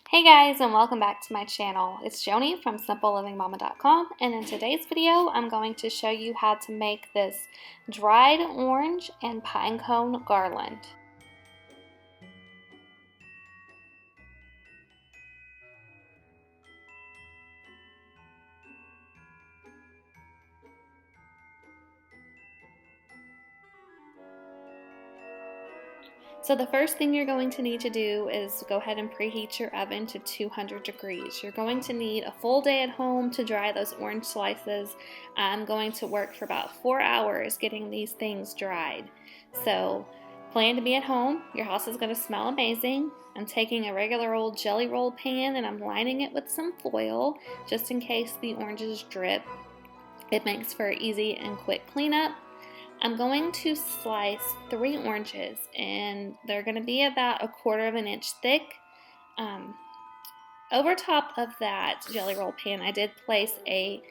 Hey guys, and welcome back to my channel. It's Joanie from simplelivingmama.com, and in today's video I'm going to show you how to make this dried orange and pinecone garland. So the first thing you're going to need to do is go ahead and preheat your oven to 200 degrees. You're going to need a full day at home to dry those orange slices. I'm going to work for about 4 hours getting these things dried. So plan to be at home. Your house is going to smell amazing. I'm taking a regular old jelly roll pan and I'm lining it with some foil just in case the oranges drip. It makes for easy and quick cleanup. I'm going to slice 3 oranges, and they're going to be about 1/4 of an inch thick. Over top of that jelly roll pan, I did place a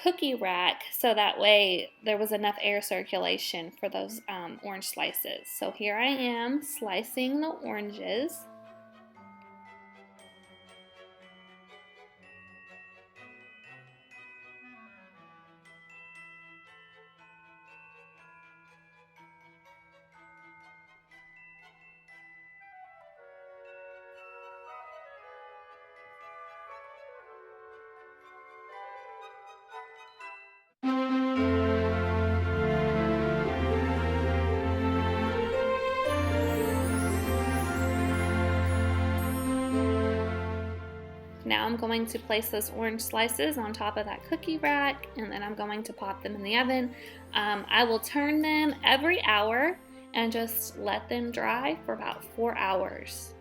cookie rack so that way there was enough air circulation for those orange slices. So here I am slicing the oranges. Now I'm going to place those orange slices on top of that cookie rack, and then I'm going to pop them in the oven. I will turn them every hour and just let them dry for about 4 hours.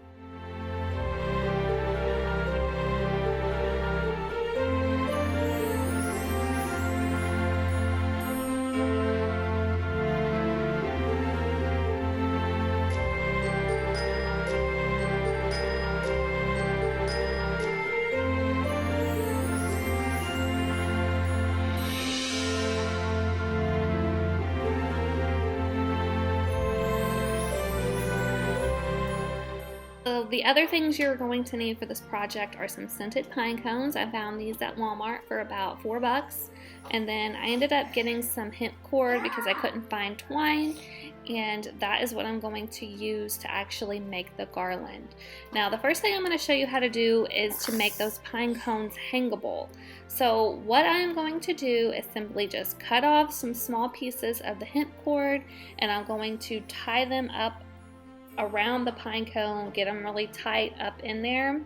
So the other things you're going to need for this project are some scented pine cones. I found these at Walmart for about $4. And then I ended up getting some hemp cord because I couldn't find twine. And that is what I'm going to use to actually make the garland. Now the first thing I'm going to show you how to do is to make those pine cones hangable. So what I'm going to do is simply just cut off some small pieces of the hemp cord, and I'm going to tie them up around the pine cone, get them really tight up in there,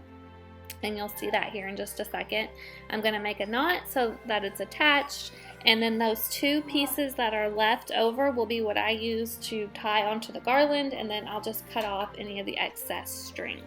and you'll see that here in just a second. I'm going to make a knot so that it's attached, and then those 2 pieces that are left over will be what I use to tie onto the garland, and then I'll just cut off any of the excess string.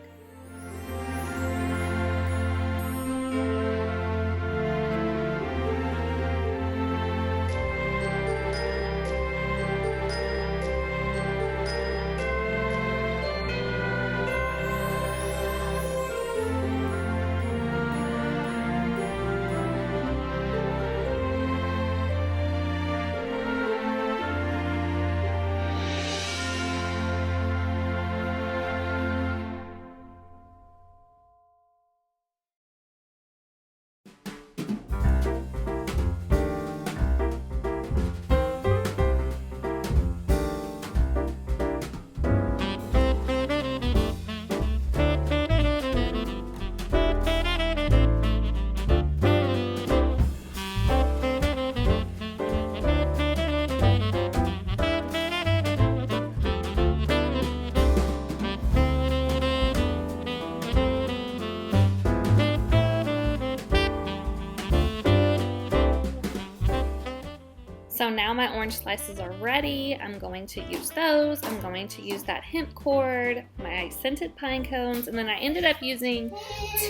So now my orange slices are ready. I'm going to use those. I'm going to use that hemp cord, my scented pine cones, and then I ended up using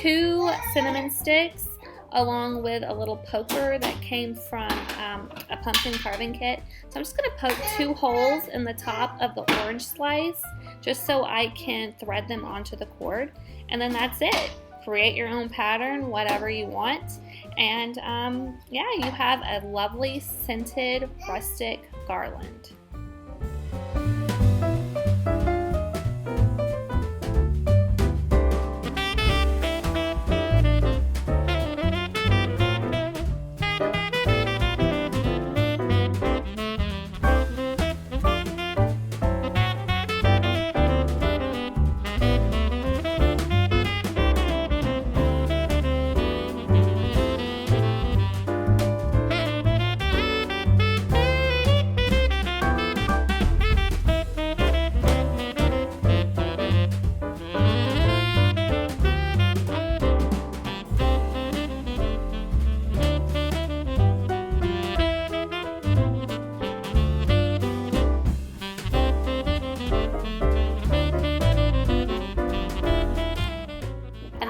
2 cinnamon sticks along with a little poker that came from a pumpkin carving kit. So I'm just going to poke 2 holes in the top of the orange slice just so I can thread them onto the cord, and then that's it. Create your own pattern, whatever you want, and yeah, you have a lovely scented rustic garland.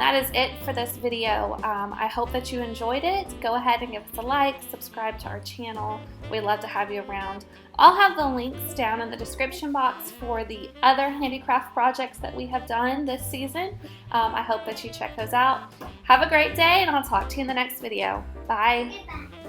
that is it for this video. I hope that you enjoyed it. Go ahead and give us a like, subscribe to our channel. We'd love to have you around. I'll have the links down in the description box for the other handicraft projects that we have done this season. I hope that you check those out. Have a great day, and I'll talk to you in the next video. Bye. Goodbye.